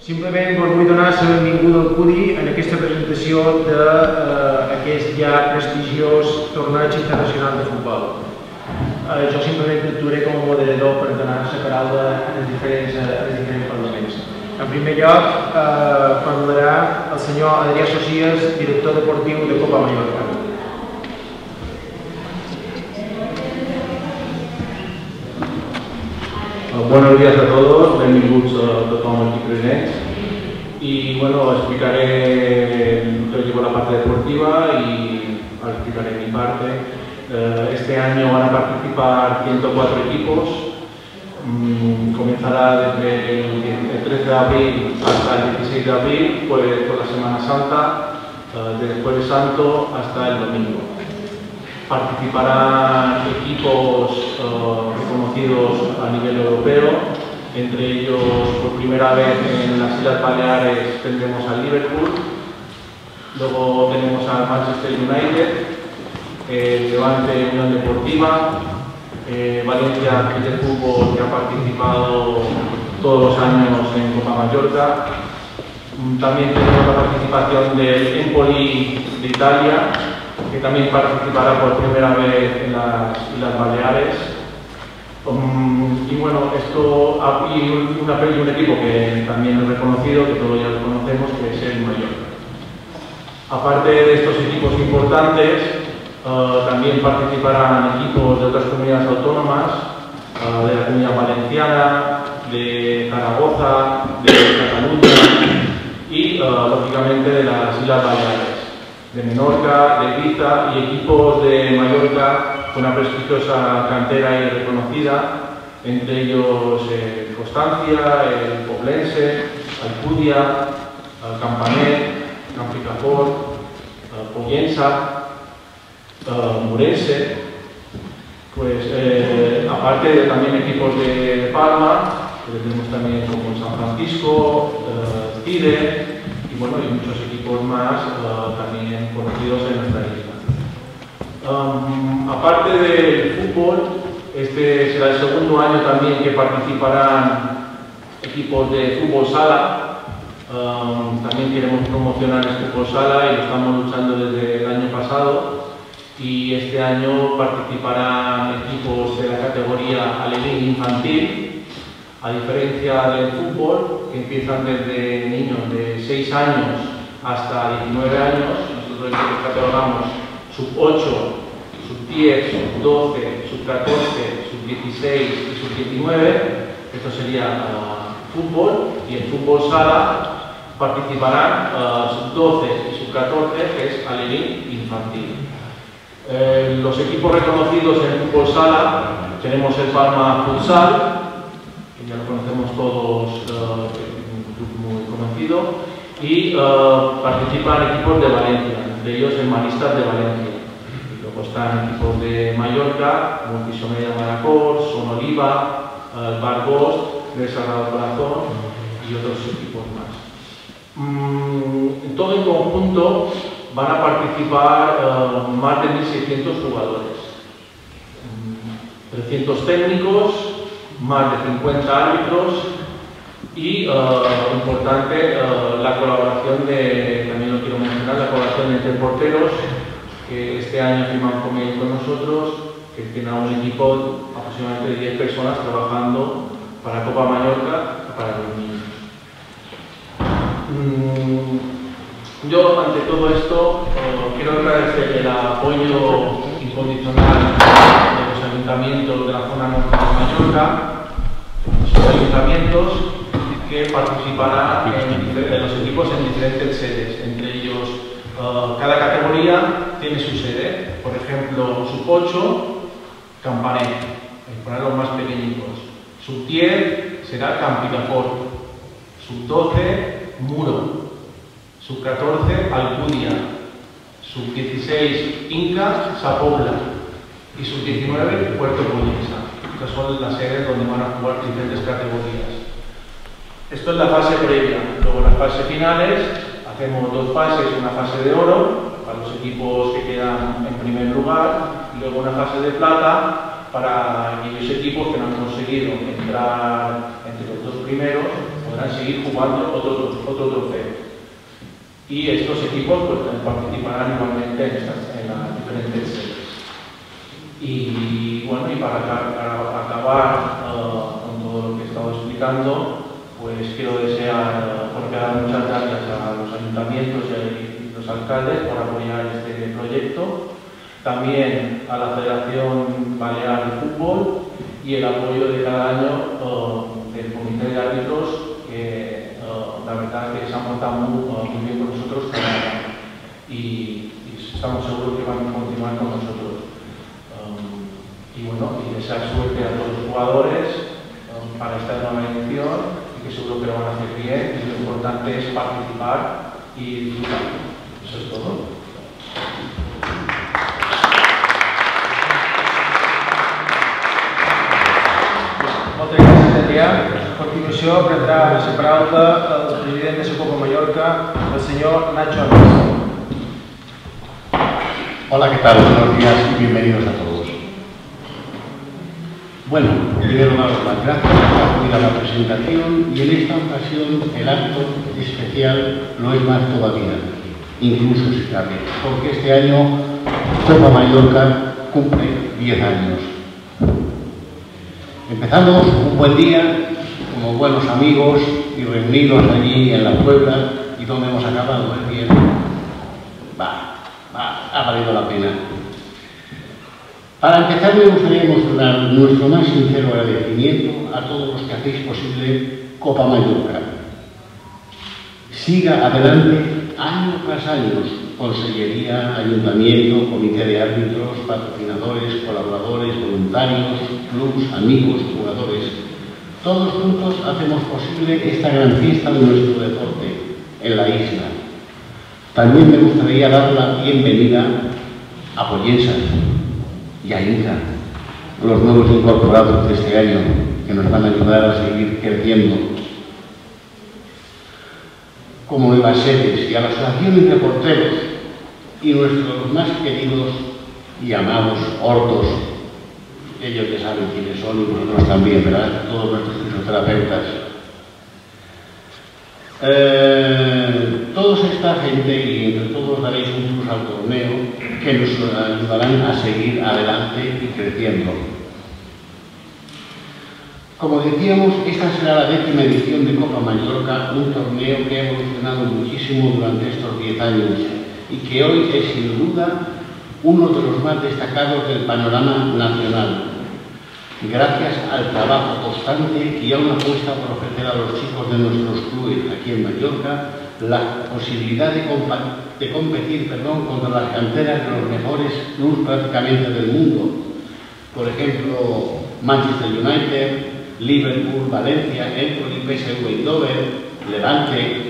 Simplement vos vull donar la benvinguda al PUDI en aquesta presentació d'aquest ja prestigiós torneig internacional de futbol. Jo simplement actuaré com a moderador per donar la paraula als diferents parlaments. En primer lloc, parlarà el senyor Adrià Socias, director deportiu de Copa Mallorca. Buenos días a todos, benvinguts a tothom aquí presents. Y bueno, explicaré, yo llevo la parte deportiva y explicaré mi parte. Este año van a participar 104 equipos. Comenzará desde el 13 de abril hasta el 16 de abril, pues por la Semana Santa, desde el Jueves Santo hasta el domingo. Participarán equipos reconocidos a nivel europeo, entre ellos por primera vez en las Islas Baleares tendremos al Liverpool, luego tenemos al Manchester United, Levante Unión Deportiva, Valencia Club de Fútbol, que ha participado todos los años en Copa Mallorca. También tenemos la participación del Empoli de Italia, que también participará por primera vez en las Islas Baleares. Y bueno, esto y un equipo que también es reconocido, que todos ya lo conocemos, que es el Mallorca. Aparte de estos equipos importantes, también participarán equipos de otras comunidades autónomas, de la Comunidad Valenciana, de Zaragoza, de Cataluña y, lógicamente, de las Islas Baleares, de Menorca, de Ibiza y equipos de Mallorca con una prestigiosa cantera y reconocida, entre ellos el Constancia, el Poblense, Alcudia, Campanet, Campicafort, Pollensa, Murense, pues aparte de también equipos de Palma, que tenemos también como San Francisco, Cide y bueno, y muchos equipos más también conocidos en nuestra isla. Aparte del fútbol, este será el segundo año también que participarán equipos de fútbol sala. También queremos promocionar el fútbol sala y lo estamos luchando desde el año pasado. Y este año participarán equipos de la categoría alevín infantil, a diferencia del fútbol, que empiezan desde niños de 6 años hasta 19 años. Nosotros los catalogamos sub-8, sub-10, sub-12, sub-14, sub-16 y sub-19. Esto sería fútbol, y en fútbol sala participarán sub-12 y sub-14, que es alevín infantil. Los equipos reconocidos en fútbol sala tenemos el Palma Futsal, que ya lo conocemos todos, un club muy conocido, y participan equipos de Valencia, entre ellos el Maristas de Valencia. Y luego están equipos de Mallorca, como Pisomedia Manacor, Son Oliva, Bargos, del Sagrado Corazón y otros equipos más. Todo en conjunto van a participar más de 1.600 jugadores, 300 técnicos, más de 50 árbitros y, importante, la colaboración también lo quiero mencionar, la colaboración entre porteros, que este año firman convenio con nosotros, que tiene un equipo aproximadamente de 10 personas trabajando para Copa Mallorca, para los niños. Yo, ante todo esto, quiero agradecer el apoyo incondicional de los ayuntamientos de la zona norte de Mallorca, los ayuntamientos que participarán en los equipos en diferentes sedes. Entre ellos, cada categoría tiene su sede. Por ejemplo, sub-8, Campanet, para los más pequeñitos. Sub-10 será Campicafort. Sub-12, Muro. Sub-14, Alcudia, sub-16, Inca, Sapobla y sub-19, Puerto Pollensa. Estas son las sedes donde van a jugar diferentes categorías. Esto es la fase previa. Luego las fases finales, hacemos 2 fases, una fase de oro para los equipos que quedan en primer lugar y luego una fase de plata para aquellos equipos que no han conseguido entrar entre los 2 primeros o podrán seguir jugando otro trofeo. Y estos equipos pues, participarán igualmente en las diferentes series. Y bueno, y para acabar con todo lo que he estado explicando, pues quiero desear, dar muchas gracias a los ayuntamientos y los alcaldes por apoyar este proyecto, también a la Federación Balear de Fútbol y el apoyo de cada año del Comité de Árbitros, que la verdad que se ha montado muy bien con nosotros cada año y estamos seguros que van a continuar con nosotros. Y bueno, y desear suerte a todos los jugadores para esta nueva edición, y que seguro que lo van a hacer bien, y lo importante es participar y disfrutar. Eso es todo. Moltes gràcies, Adrià. A continuació prendrà la paraula el president de la Copa Mallorca, el senyor Nacho Alonso. Hola, ¿qué tal? Buenos días y bienvenidos a todos. Bueno, primero daros las gracias por acudir a la presentación, y en esta ocasión el acto especial lo es más todavía, incluso si cabe, porque este año Copa Mallorca cumple 10 años. Empezamos un buen día, como buenos amigos y reunidos allí en la Puebla, y donde hemos acabado el bien. Ha valido la pena. Para empezar, me gustaría mostrar nuestro más sincero agradecimiento a todos los que hacéis posible Copa Mallorca. Siga adelante año tras año, Consellería, Ayuntamiento, Comité de Árbitros, patrocinadores, colaboradores, voluntarios, clubs, amigos, jugadores. Todos juntos hacemos posible esta gran fiesta de nuestro deporte en la isla. También me gustaría dar la bienvenida a Pollensas y a Inca, los nuevos incorporados de este año, que nos van a ayudar a seguir creciendo como nuevas sedes, y a la Asociación de Porteros y nuestros más queridos y amados Hortos. Ellos ya saben quiénes son, y nosotros también, ¿verdad? Todos nuestros fisioterapeutas. Todos esta gente, y entre todos daréis un plus al torneo que nos ayudarán a seguir adelante y creciendo. Como decíamos, esta será la 10ª edición de Copa Mallorca, un torneo que ha evolucionado muchísimo durante estos 10 años y que hoy es sin duda uno de los más destacados del panorama nacional, gracias al trabajo constante y a una apuesta por ofrecer a los chicos de nuestros clubes aquí en Mallorca la posibilidad de competir contra las canteras de los mejores clubes prácticamente del mundo. Por ejemplo, Manchester United, Liverpool, Valencia, Empoli, PSV Eindhoven, Levante.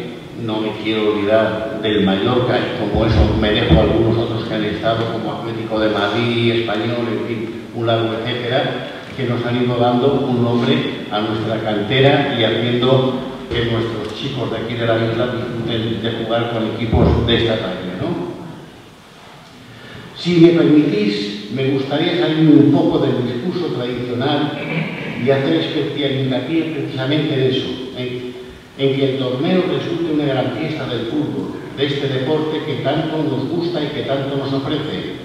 No me quiero olvidar del Mallorca, y como eso me dejo algunos otros que han estado, como Atlético de Madrid, Español, en fin, un largo etcétera, que nos han ido dando un nombre a nuestra cantera y haciendo que nuestros chicos de aquí de la isla disfruten de jugar con equipos de esta talla, ¿no? Si me permitís, me gustaría salirme un poco del discurso tradicional y hacer especial hincapié precisamente en eso, en que el torneo resulte una gran fiesta del fútbol, de este deporte que tanto nos gusta y que tanto nos ofrece.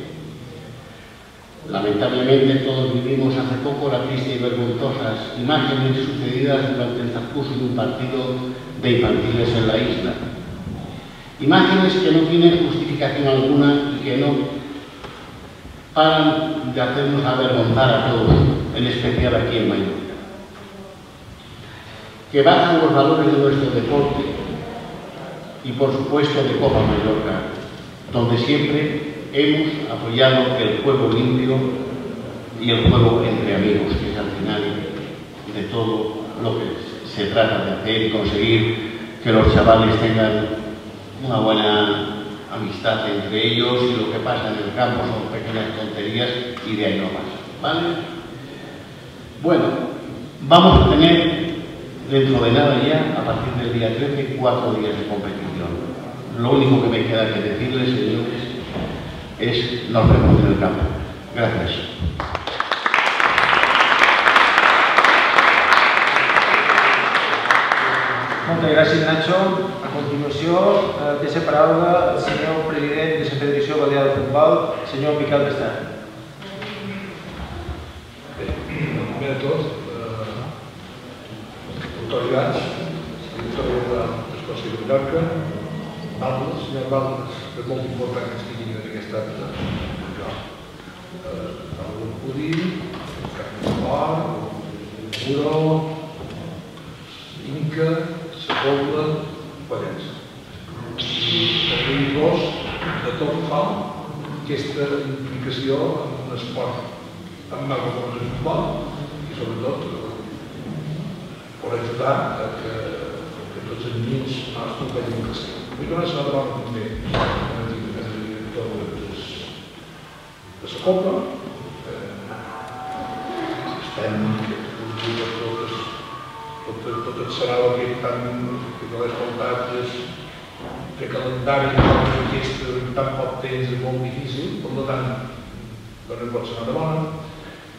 Lamentablemente todos vivimos hace poco las tristes y vergonzosas imágenes sucedidas durante el transcurso de un partido de infantiles en la isla. Imágenes que no tienen justificación alguna y que no paran de hacernos avergonzar a todos, en especial aquí en Mallorca. Que bajan los valores de nuestro deporte y, por supuesto, de Copa Mallorca, donde siempre hemos apoyado el juego limpio y el juego entre amigos, que es al final de todo lo que se trata de hacer y conseguir que los chavales tengan una buena amistad entre ellos, y lo que pasa en el campo son pequeñas tonterías y de ahí no pasa, ¿vale? Bueno, vamos a tener dentro de nada ya, a partir del día 13, 4 días de competición. Lo único que me queda que decirles, señores, es nos vemos en el campo. Gracias. Moltes gràcies, Nacho. A continuació, té la paraula el senyor president de la Federació Balear de Futbol, el senyor Miquel Bestar. Primer de tot, autoritats, secretari de l'Escocia de Mallorca, Baldes, senyor Baldes, que és molt important que estiguin en aquest acte. El Pudí, el Cap d'Esport, el Muro, Inca, Sepolda, Vallença. I també dos de tot fa aquesta implicació en un esport amb el futbol i sobretot per ajudar a que tots els nens nostres vegin crescer. Vull donar la paraula també al director de la Copa. Estem tot el serà que l'he escoltat de calendari en tan poc temps és molt difícil, per tant no pot ser una bona.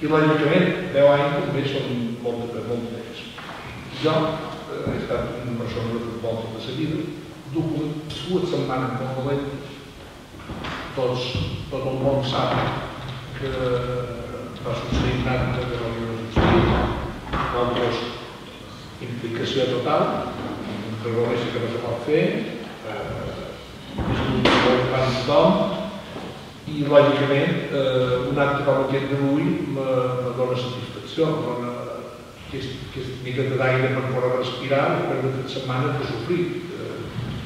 I lògicament 10 anys també són molt temps. Jo he estat una persona de futbol tota la vida, dues setmanes molt dolentes. Tot el món sap que va succeir tant que no havia de succeir. Nosaltres, implicació total, reconèixer que no se pot fer, és un molt gran tothom, i lògicament un acte com aquest d'avui me dona satisfacció, me dona aquesta mica d'aire per poder respirar després de 3 setmanes de sofrir.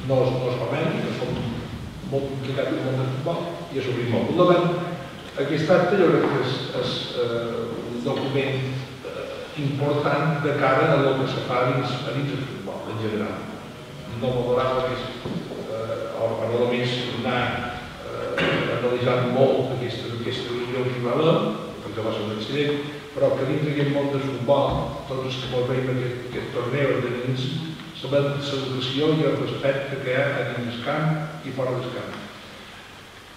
No és remei, que som molt complicats en el món del futbol i he sofrit molt. Per tant, aquest acte jo crec que és un document important de cara a el que se fa dins el futbol en general. No m'adorava més, o no només anar analitzant molt aquesta reunió que hi va haver, perquè va ser un accident, però que dins d'aquest món del futbol, tots els que ens veiem aquest torneu de nens, sabem l'educació i el respecte que hi ha a dins del camp i fora del camp.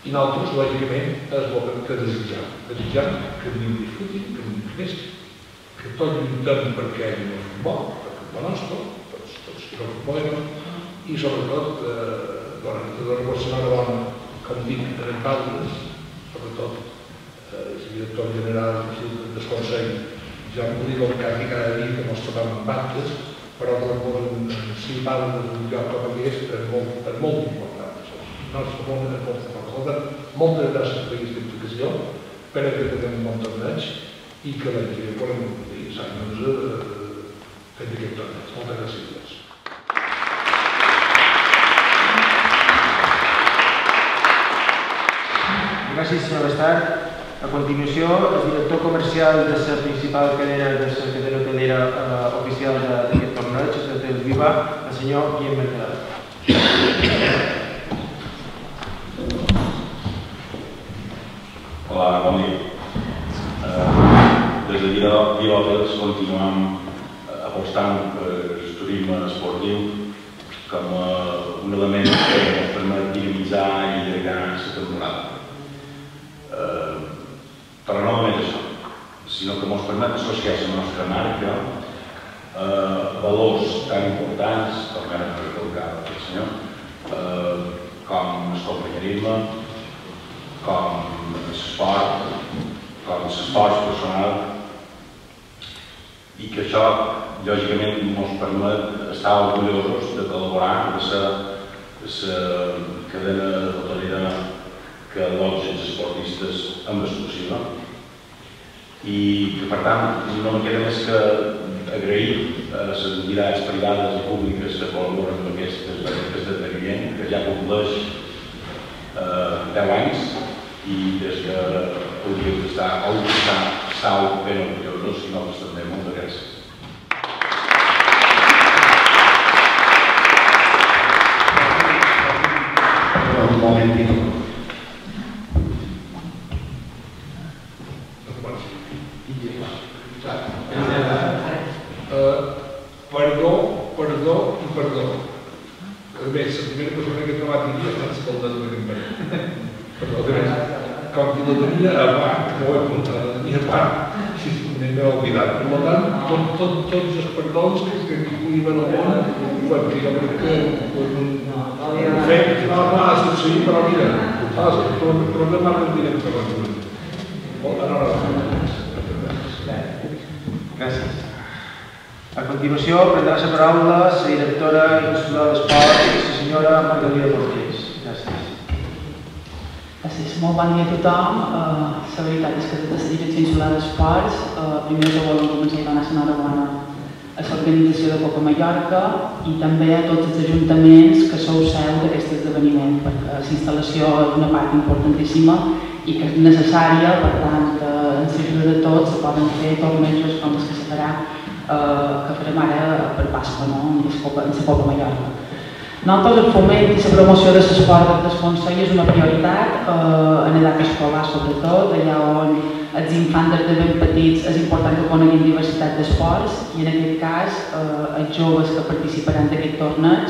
I nosaltres, lògicament, és el que desitjam. Desitjam que els nens disfrutin, que els nens creixin, que tots lluitem perquè hi hagi el futbol, perquè és el nostre, tots que no ho podem, i sobretot, una persona bona, com dic, en Baldes, sobretot el director general del Consell, ja em dic el que cada dia que ens trobem amb Baldes, però si Baldes un lloc com aquest és molt important. El nostre món és molt important. Moltes gràcies per aquesta implicació, espero que tinguem un bon torneig i que l'any que ve podem dir anys fent aquest torneig. Moltes gràcies. Gràcies, senyor Bestar. A continuació, el director comercial de la principal cadena de la cadena hotelera oficial d'aquest torneig, el Viva, el senyor Guillem Mercadal. Hola, bon dia. Des de Viva Hotels continuem apostant per el turisme esportiu com un element que ens permet dinamitzar i allargar la temporada. Però no només això, sinó que ens permet associar la nostra marca a valors tan importants, com ara per recalcar el senyor, com el companyerisme, com l'esport, com l'esforç personal, i que això, lògicament, ens permet estar orgullosos de col·laborar amb la cadena hotelera que allotja els esportistes amb exclusiva i que, per tant, no em queda més que agrair a les entitats privades i públiques que col·laboren amb aquest esdeveniment, que ja compleix 10 anys i des que podríem estar ben orgullosos i nosaltres també. Moltes gràcies. Un momentito. Perdó i perdó. A més, la primera persona que he trobat aquí ha estat la de la campanya. Perdó, com que la tenia a part, no ho he apuntat, la tenia a part, n'hem oblidat. Per tant, tots els perdons que pugui haver al món, perquè jo crec que el fet ha succeït, però mira, tornem a rendir en terreny. Gràcies. A continuació, prendrà la paraula la directora insular d'Esport, la senyora Margarida Portés. Gràcies. Gràcies. Molt bon dia a tothom. La veritat és que des de la Direcció Insular d'Esports, primer de tot volem començar a donar l'enhorabona a l'organització de Copa Mallorca i també a tots els ajuntaments que sou seu d'aquest esdeveniment, perquè la instal·lació és una part importantíssima i que és necessària, per tant, que ens ajuda de tots se poden fer tornejos com els que se farà que farem ara per Pasqua, en la Copa Mallorca. Nosaltres el foment i la promoció de l'esport del Consell és una prioritat en edat escolar, sobretot, allà on els infants des de ben petits és important que coneguin diversitat d'esports i en aquest cas els joves que participaran d'aquest torneig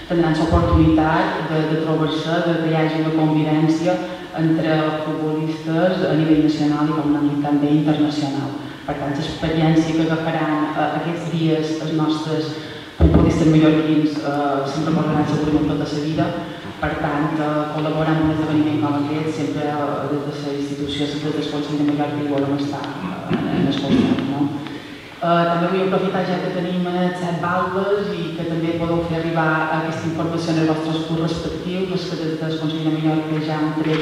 tindran l'oportunitat de trobar-se, que hi hagi una convivència entre futbolistes a nivell nacional i com un àmbit també internacional. Per tant, l'experiència que agafaran aquests dies els nostres futbolistes mallorquins se'n recordaran segurament tota la vida. Per tant, col·laborar amb un esdeveniment com aquest, sempre des de la institució, sempre des del Consell de Mallorca hi volem estar en el costat. També vull aprofitar ja que tenim 7 baldes i que també podeu fer arribar aquesta informació en els vostres clubs respectius, és que des del Consell de Mallorca ja han tret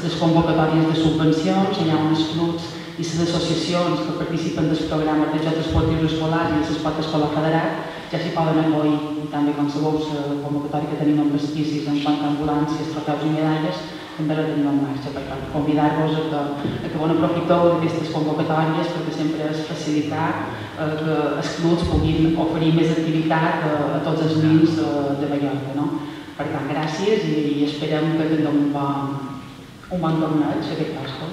les convocatòries de subvencions, hi ha uns clubs i les associacions que participen dels programes de jocs esportius escolars i l'esport escolar federat ja s'hi poden acollir, i també com sabeu la convocatòria que tenim amb les crisis en quant a ambulàncies, trofeus i medalles també la tenim en marxa. Per tant, convidar-vos a que bon aprofiteu d'aquestes convocatòries perquè sempre és facilitar que els clubs puguin oferir més activitat a tots els nens de Mallorca. Per tant, gràcies i esperem que tinguem un bon torneig aquest Pasqua.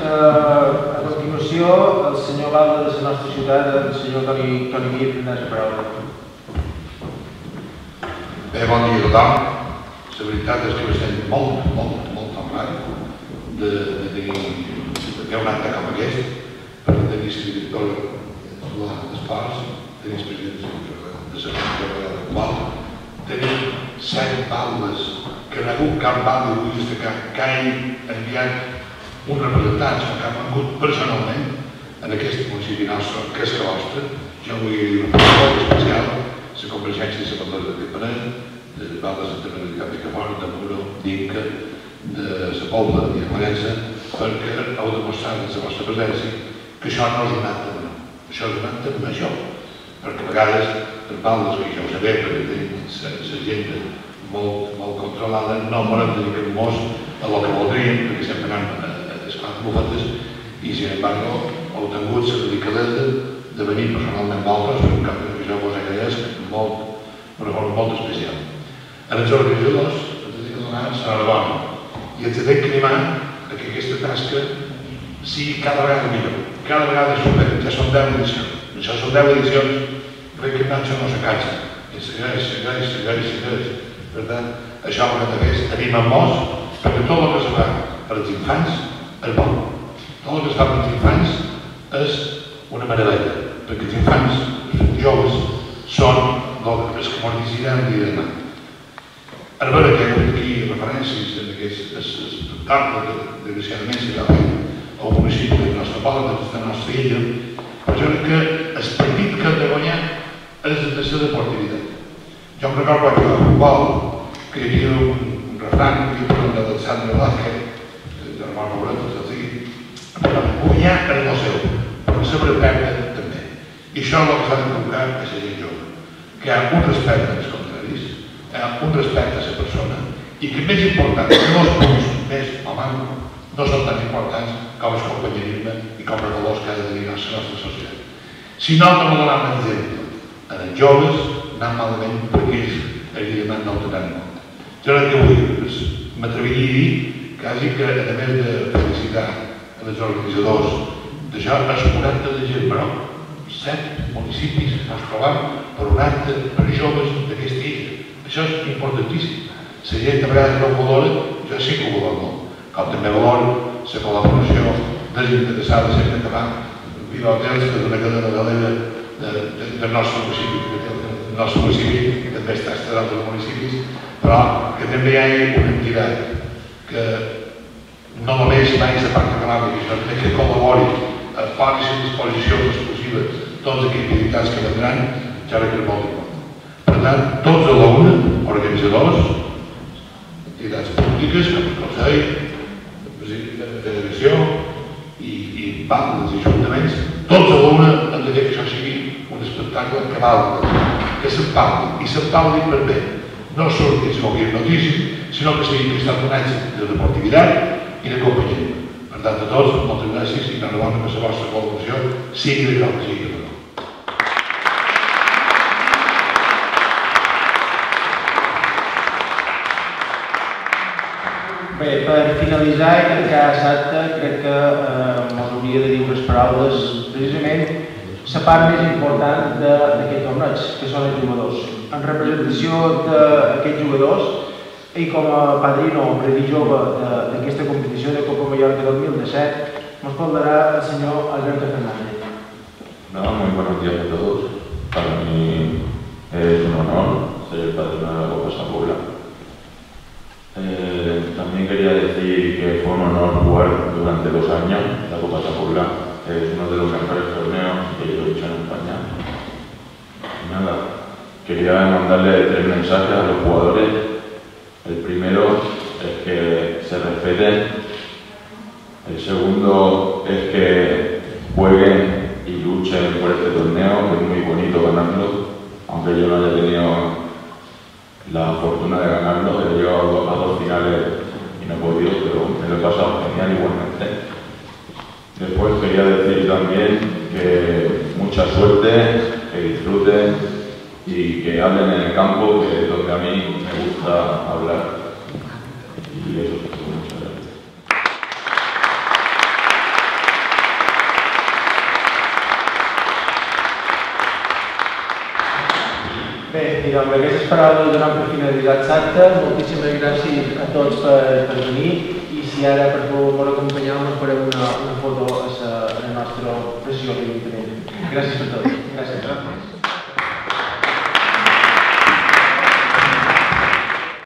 A continuació, el senyor Balda de la nostra ciutat, el senyor Toni Mir, prendrà la paraula. Bé, bon dia a tothom. La veritat és que estem molt honrat de fer un acte com aquest, per tenir la directora d'Esports, tenir el president de la Federació de Futbol, tenir 7 baldes que en algun cap balda vull destacar que han enviat uns representants que han vengut personalment en aquest municipi nostre, que és la vostra. Jo vull dir una cosa molt especial, la compareixença de la Paldora de Piparet, de Baldes de Terrenitat de Cafort, de Muro, d'Inca, de la Pobla i de Marensa, perquè heu demostrat en la vostra presència que això no és un acte menor, això és un acte major, perquè a vegades els baldes, que ja ho sabem, perquè tenim l'agenda molt controlada, no volem dedicar-nos a lo que voldríem, perquè sempre anem bufetes i, sin embargo, heu tingut la delicadesa de venir personalment amb altres, per un cap que jo vos agraeix d'una forma molt especial. En els organitzadors ens he de donar l'enhorabona i ens he d'animar que aquesta tasca sigui cada vegada millor, cada vegada supera. Ja són 10 edicions. Això són 10 edicions, crec que això no s'acatxa. I segueix. Per tant, això el que hem de fer és animar-nos perquè tot el que se fa per als infants és bo. Tot el que es fa per als infants és una meravella, perquè els infants, els joves, són els que ens decidiran el dia de demà. A veure que hi ha aquí referències en aquest tard, desgraciadament, s'hi va fer al municipi del nostre poble, de la nostra illa, però jo crec que el partit que hem de guanyar és de la deportivitat. Jo em recordo quan jugava a futbol, que hi havia un refrany que hi havia del Sandro Vázquez, Ramon Roberto, guanyar és el seu, però saber perdre també. I això és el que s'ha d'inculcar a la gent jove, que hi ha un respecte als contraris, hi ha un respecte a la persona, i que més important, que els punts més o manco no són tan importants com el companyerisme i com els valors que ha de tenir la nostra societat. Si no, no donem l'exemple. En els joves anem malament perquè ells, evidentment, no ho tenen en compte. Jo crec que avui m'atreviria a dir quasi que, a més de felicitar els organitzadors d'això, és un acte de gent, però 7 municipis ens trobam per un acte per joves d'aquesta illa. Això és importantíssim. La gent a vegades no ho valora, jo sí que ho valoro molt. Com també valoro la col·laboració desinteressada sempre que va pilotels que d'una cadena galera del nostre municipi, del nostre municipi, que també està estrenat als municipis, però que també hi ha una entitat que no només mai la part econòmica, sinó també que col·labori a fora i a disposició exclusiva tots aquells activitats que vendran, ja crec que és molt important. Per tant, tots a l'una, organitzadors, entitats públiques, com el Consell, la Federació i part dels ajuntaments, tots a l'una han de fer que això sigui un espectacle que valgui, que s'empaldi, i s'empaldi per bé. No surti a qualsevol notícia, sinó que sigui que ha estat un èxit de deportivitat i de companyia. Per tant, a tots, moltes gràcies i enhorabona per la vostra col·laboració, sigui de com sigui. Bé, per finalitzar i tancar l'acte, crec que ens hauria de dir unes paraules, precisament la part més important d'aquest torneig, que són els jugadors. En representació d'aquests jugadors i com a padrino o predí jove d'aquesta competició de Copa Mallorca 2017, ens parlarà el senyor Alberto Fernández. Muy buenos días a todos. Para mí es un honor ser el padrino de la Copa San Puebla. También quería decir que fue un honor jugar durante 2 años la Copa San Puebla. Es uno de los mejores torneos que yo he hecho en España. Y nada, quería mandarle 3 mensajes a los jugadores. El primero es que se respeten. El segundo es que jueguen y luchen por este torneo, que es muy bonito ganarlo, aunque yo no haya tenido la fortuna de ganarlo. He llegado a 2 finales y no he podido, pero me lo he pasado genial igualmente. Después quería decir también que mucha suerte, que disfruten y que hablen en el campo, que es donde a mí me gusta hablar. Y eso es todo. Muchas gracias. Bé, i amb aquestes paraules donem per finalitzat l'acte. Moltíssimes gràcies a tots per venir i si ara per favor acompanyar-nos farem una foto a la nostra pressió. Gràcies a tots.